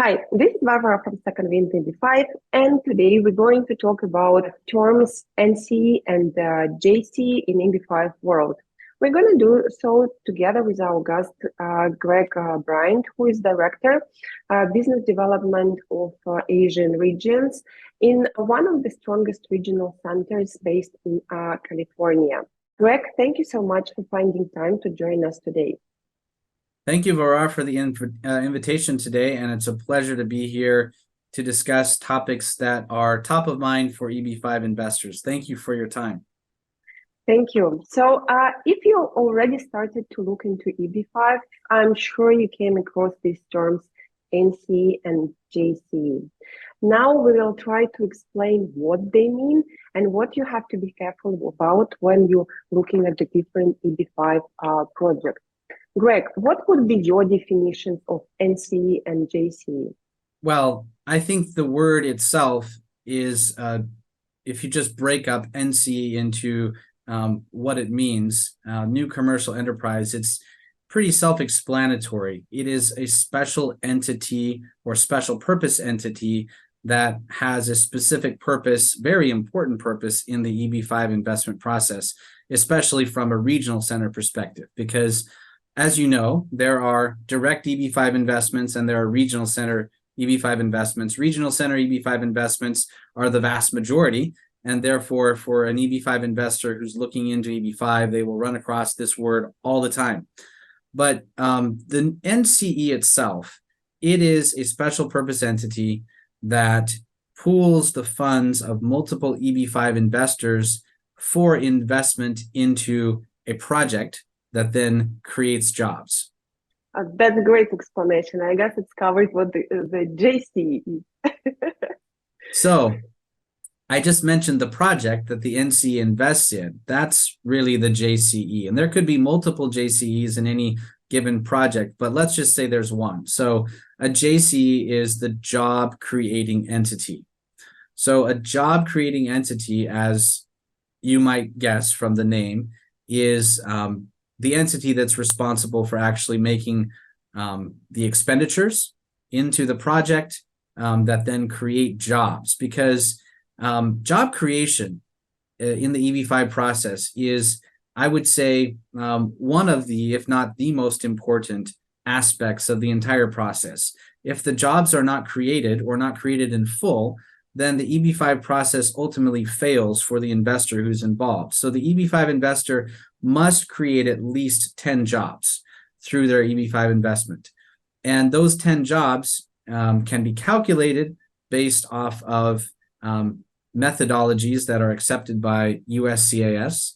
Hi, this is Barbara from Unveiled EB-5, and today we're going to talk about terms NCE and JCE in EB-5 world. We're going to do so together with our guest, Greg Bryant, who is Director, Business Development of Asian Regions in one of the strongest regional centers based in California. Greg, thank you so much for finding time to join us today. Thank you, Varar, for the invitation today, and it's a pleasure to be here to discuss topics that are top of mind for EB-5 investors. Thank you for your time. Thank you. So if you already started to look into EB-5, I'm sure you came across these terms NCE and JCE. Now we will try to explain what they mean and what you have to be careful about when you're looking at the different EB-5 projects. Greg, what would be your definitions of NCE and JCE? Well, I think the word itself is, if you just break up NCE into what it means, new commercial enterprise, it's pretty self-explanatory. It is a special entity or special purpose entity that has a specific purpose, very important purpose in the EB-5 investment process, especially from a regional center perspective, because as you know, there are direct EB-5 investments and there are regional center EB-5 investments. Regional center EB-5 investments are the vast majority, and therefore for an EB-5 investor who's looking into EB-5, they will run across this word all the time. But the NCE itself, it is a special purpose entity that pools the funds of multiple EB-5 investors for investment into a project that then creates jobs. That's a great explanation. I guess it's covered what the JCE is. So I just mentioned the project that the NCE invests in. That's really the JCE. And there could be multiple JCEs in any given project, but let's just say there's one. So a JCE is the job creating entity. So a job creating entity, as you might guess from the name, is the entity that's responsible for actually making the expenditures into the project that then create jobs. Because job creation in the EB-5 process is, I would say, one of the, if not the most important aspects of the entire process. If the jobs are not created or not created in full, then the EB-5 process ultimately fails for the investor who's involved. So the EB-5 investor must create at least 10 jobs through their EB-5 investment. And those 10 jobs can be calculated based off of methodologies that are accepted by USCIS.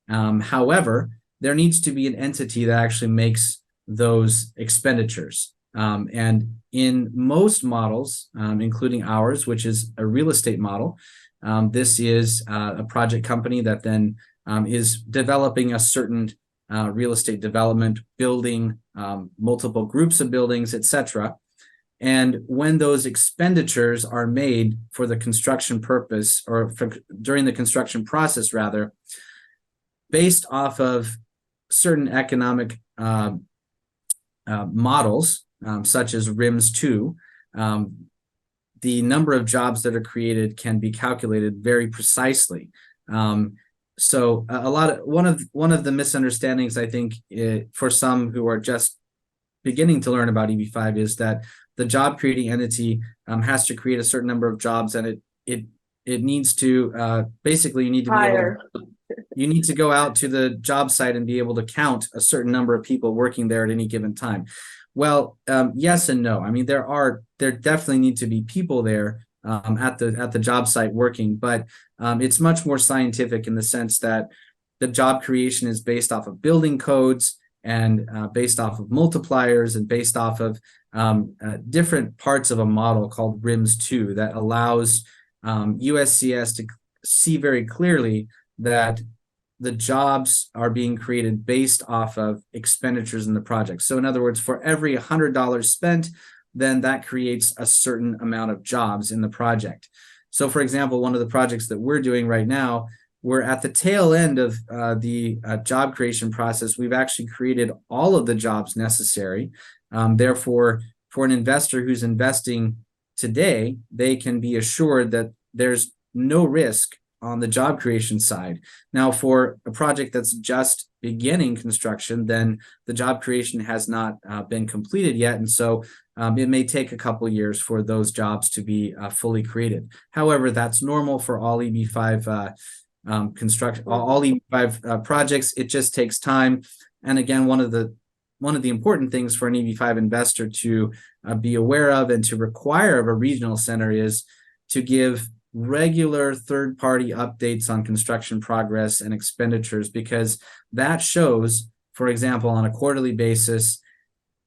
However, there needs to be an entity that actually makes those expenditures. And in most models, including ours, which is a real estate model, this is a project company that then is developing a certain real estate development, building multiple groups of buildings, etc. And when those expenditures are made for the construction purpose, or during the construction process rather, based off of certain economic models, such as RIMS-2, the number of jobs that are created can be calculated very precisely. So one of the misunderstandings, I think, for some who are just beginning to learn about EB-5 is that the job creating entity has to create a certain number of jobs, and it needs to basically you need to be able to, you need to go out to the job site and be able to count a certain number of people working there at any given time. Well, yes and no. I mean, there definitely need to be people there at the job site working, but it's much more scientific in the sense that the job creation is based off of building codes and based off of multipliers and based off of different parts of a model called RIMS-2 that allows USCIS to see very clearly that the jobs are being created based off of expenditures in the project. So in other words, for every $100 spent, then that creates a certain amount of jobs in the project. So for example, one of the projects that we're doing right now, we're at the tail end of the job creation process. We've actually created all of the jobs necessary. Therefore, for an investor who's investing today, they can be assured that there's no risk on the job creation side. Now, for a project that's just beginning construction, then the job creation has not been completed yet. And so it may take a couple years for those jobs to be fully created. However, that's normal for all EB-5 construction, all EB-5 projects. It just takes time. And again, one of the important things for an EB-5 investor to be aware of and to require of a regional center is to give regular third-party updates on construction progress and expenditures, because that shows, for example, on a quarterly basis,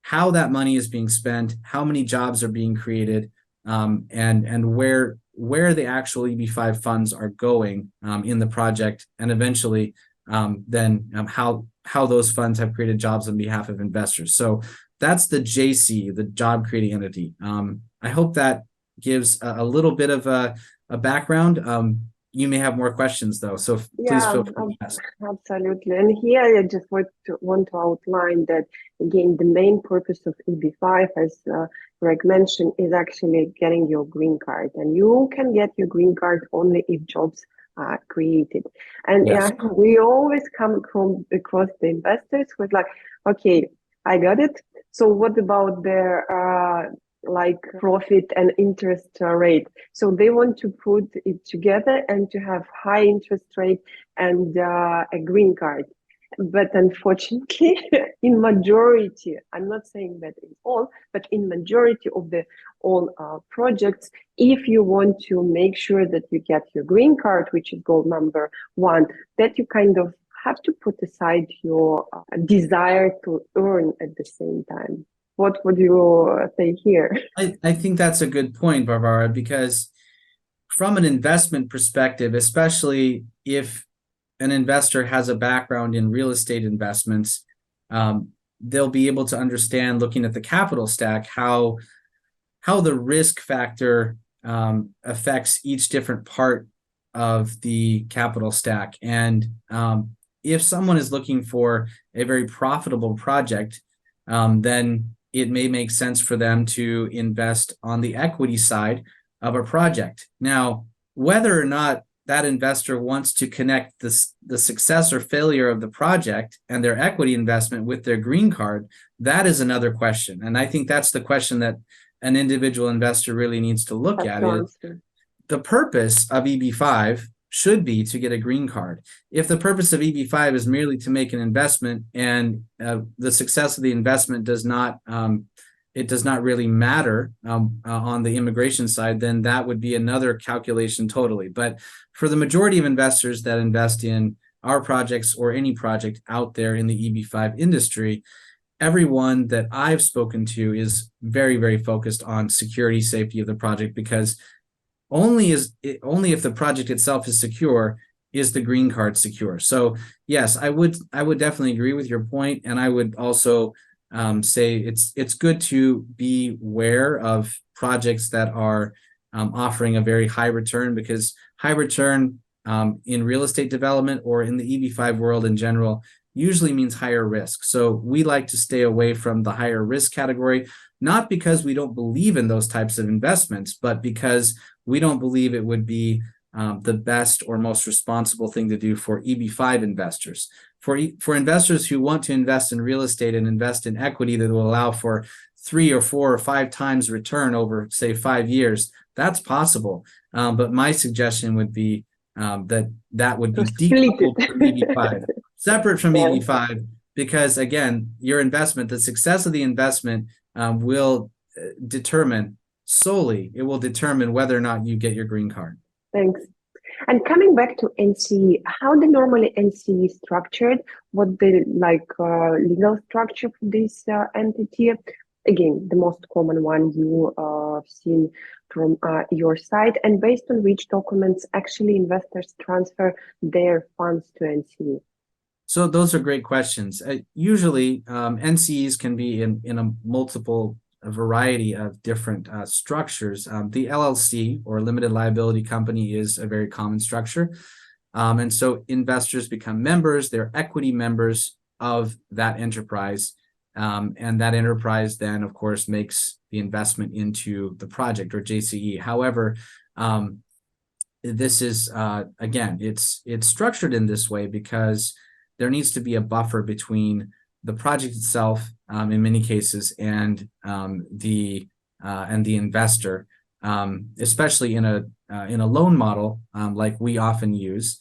how that money is being spent, how many jobs are being created, and where the actual EB-5 funds are going in the project, and eventually then how those funds have created jobs on behalf of investors. So that's the JCE, the job creating entity. I hope that gives a little bit of a background. You may have more questions though, so please feel free to ask. Absolutely. And here I just want to outline that, again, the main purpose of EB-5, as Greg mentioned, is actually getting your green card. And you can get your green card only if jobs are created. And Yes. we always come across the investors who's like, okay, I got it. So what about their like profit and interest rate? So they want to put it together and to have high interest rate and a green card. But unfortunately, in majority, I'm not saying that in all, but in majority of the all projects, if you want to make sure that you get your green card, which is goal number 1, that you kind of have to put aside your desire to earn at the same time. What would you say here? I think that's a good point, Barbara, because from an investment perspective, especially if an investor has a background in real estate investments, they'll be able to understand, looking at the capital stack, how the risk factor affects each different part of the capital stack. And if someone is looking for a very profitable project, then it may make sense for them to invest on the equity side of a project. Now, whether or not that investor wants to connect the success or failure of the project and their equity investment with their green card, that is another question. And I think that's the question that an individual investor really needs to look at. Is the purpose of EB-5 should be to get a green card. If the purpose of EB-5 is merely to make an investment and the success of the investment does not really matter on the immigration side, then that would be another calculation totally. But for the majority of investors that invest in our projects or any project out there in the EB-5 industry, everyone that I've spoken to is very, very focused on security, safety of the project, because only if the project itself is secure is the green card secure. So yes, I would definitely agree with your point, and I would also say it's good to be aware of projects that are offering a very high return, because high return in real estate development or in the EB-5 world in general usually means higher risk. So we like to stay away from the higher risk category, not because we don't believe in those types of investments, but because we don't believe it would be the best or most responsible thing to do for EB-5 investors. For investors who want to invest in real estate and invest in equity that will allow for 3 or 4 or 5 times return over, say, 5 years, that's possible. But my suggestion would be that would be decoupled from EB-5, separate from EB-5, because again, your investment, the success of the investment will determine whether or not you get your green card. Thanks. And coming back to NCE, how the normally NCE is structured, what the legal structure for this entity? Again, the most common one you have seen from your side, and based on which documents actually investors transfer their funds to NCE? So those are great questions. Usually NCEs can be in a variety of different structures. The LLC, or limited liability company, is a very common structure. And so investors become members, they're equity members of that enterprise. and that enterprise then, of course, makes the investment into the project or JCE. However, this is again, it's structured in this way because there needs to be a buffer between the project itself, in many cases, and the investor, especially in a loan model like we often use.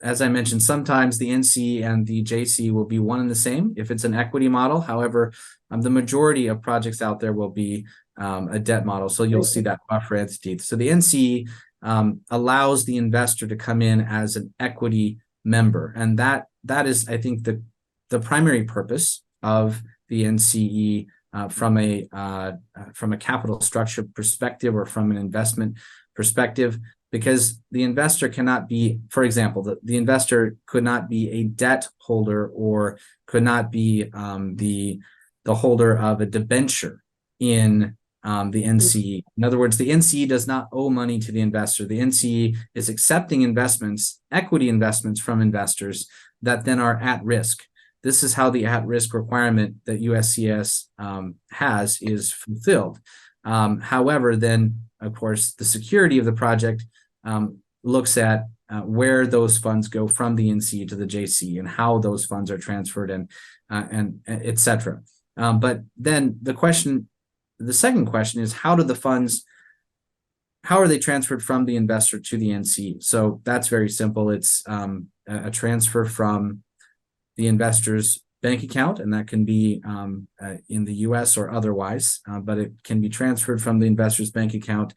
As I mentioned, sometimes the NCE and the JCE will be one and the same if it's an equity model. However, the majority of projects out there will be a debt model. So you'll see that buffer entity. So the NCE allows the investor to come in as an equity member. And that is, I think, the primary purpose of the NCE from a capital structure perspective or from an investment perspective, because the investor cannot be, for example, the investor could not be a debt holder or could not be the holder of a debenture in the NCE. In other words, the NCE does not owe money to the investor. The NCE is accepting investments, equity investments from investors that then are at risk. This is how the at-risk requirement that USCS has is fulfilled. However, then, of course, the security of the project looks at where those funds go from the NCE to the JCE and how those funds are transferred and et cetera. But then the second question is, how are they transferred from the investor to the NCE? So that's very simple. It's a transfer from the investor's bank account, and that can be in the US or otherwise, but it can be transferred from the investor's bank account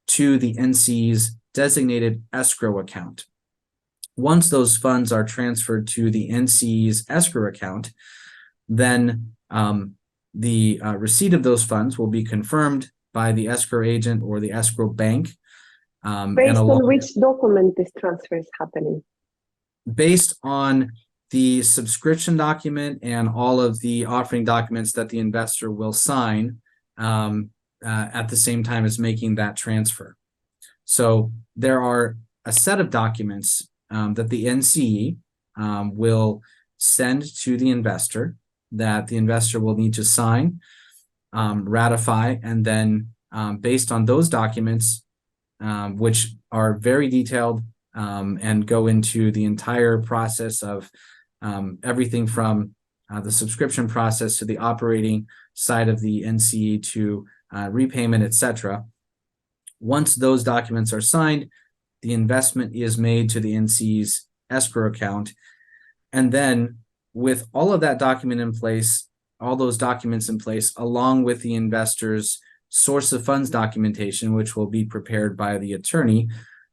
to the NCE's designated escrow account. Once those funds are transferred to the NCE's escrow account, then the receipt of those funds will be confirmed by the escrow agent or the escrow bank. Based on which document this transfer is happening? Based on the subscription document and all of the offering documents that the investor will sign at the same time as making that transfer. So there are a set of documents that the NCE will send to the investor that the investor will need to sign, ratify, and then based on those documents, which are very detailed and go into the entire process of everything from the subscription process to the operating side of the NCE to repayment, etc. Once those documents are signed, the investment is made to the NCE's escrow account. And then with all of that document in place, all those documents in place, along with the investor's source of funds documentation, which will be prepared by the attorney,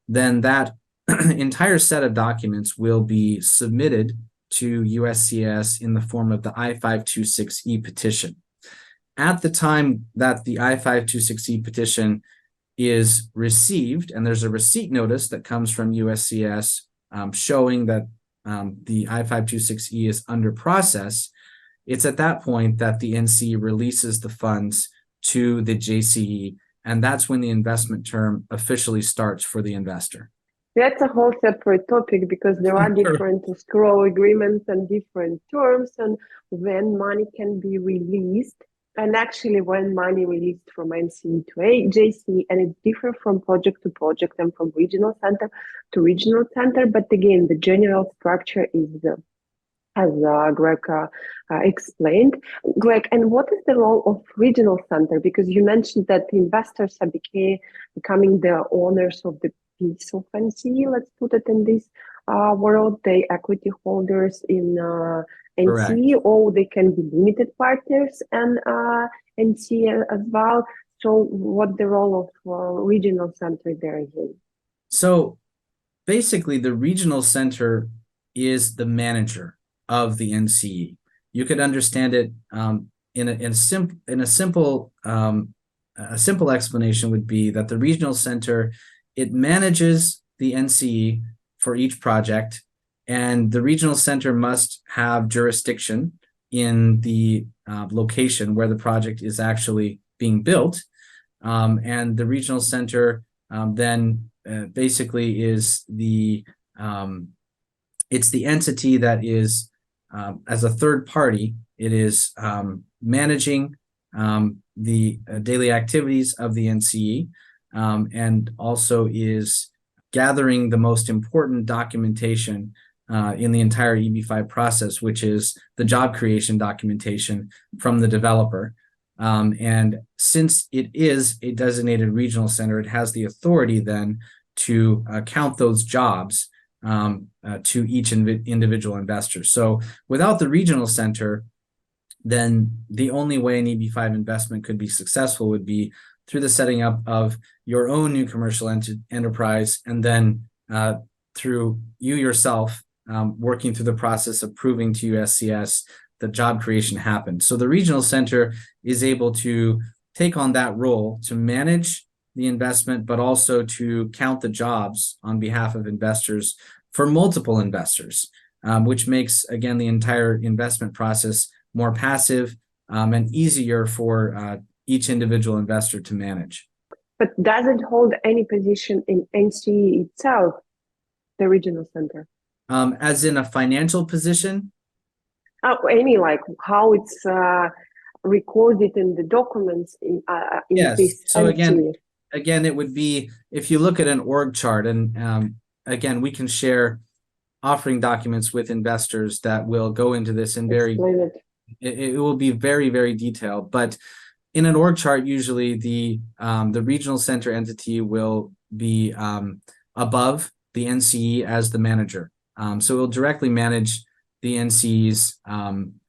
then that entire set of documents will be submitted to USCS in the form of the I-526E petition. At the time that the I-526E petition is received, and there's a receipt notice that comes from USCS showing that the I-526E is under process, it's at that point that the NCE releases the funds to the JCE, and that's when the investment term officially starts for the investor. That's a whole separate topic because there are different escrow agreements and different terms and when money can be released. And actually when money released from NCE to JCE, and it's different from project to project and from regional center to regional center. But again, the general structure is as Greg explained. Greg, and what is the role of regional center? Because you mentioned that the investors are becoming the owners of the piece of NCE, let's put it in this world, the equity holders in NCE, or they can be limited partners and NCE as well. So what the role of regional center there is? So basically the regional center is the manager of the NCE. You could understand it in a simple explanation would be that the regional center, it manages the NCE for each project, and the regional center must have jurisdiction in the location where the project is actually being built. And the regional center then basically is it's the entity that is as a third party it is managing the daily activities of the NCE, and also is gathering the most important documentation in the entire EB-5 process, which is the job creation documentation from the developer. And since it is a designated regional center, it has the authority then to count those jobs to each individual investor. So without the regional center, then the only way an EB-5 investment could be successful would be through the setting up of your own new commercial enterprise, and then through you yourself working through the process of proving to USCS that job creation happened. So the regional center is able to take on that role to manage the investment, but also to count the jobs on behalf of investors for multiple investors, which makes, again, the entire investment process more passive and easier for each individual investor to manage. But does it hold any position in NCE itself, the regional center? As in a financial position? Oh, any, like how it's recorded in the documents in yes. This so NCE? Again, it would be, if you look at an org chart, and again, we can share offering documents with investors that will go into this in it will be very, very detailed. But in an org chart, usually the regional center entity will be above the NCE as the manager. So it will directly manage the NCE's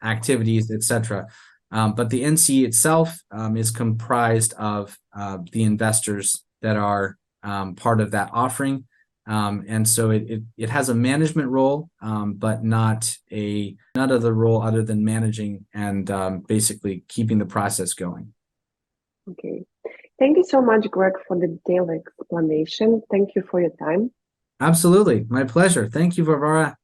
activities, etc. But the NCE itself is comprised of the investors that are part of that offering. And so it has a management role, but not other role other than managing and basically keeping the process going. Okay. Thank you so much, Greg, for the detailed explanation. Thank you for your time. Absolutely. My pleasure. Thank you, Varvara.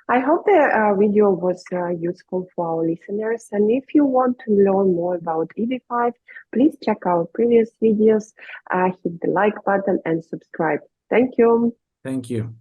I hope the video was useful for our listeners. And if you want to learn more about EB-5, please check our previous videos, hit the like button and subscribe. Thank you. Thank you.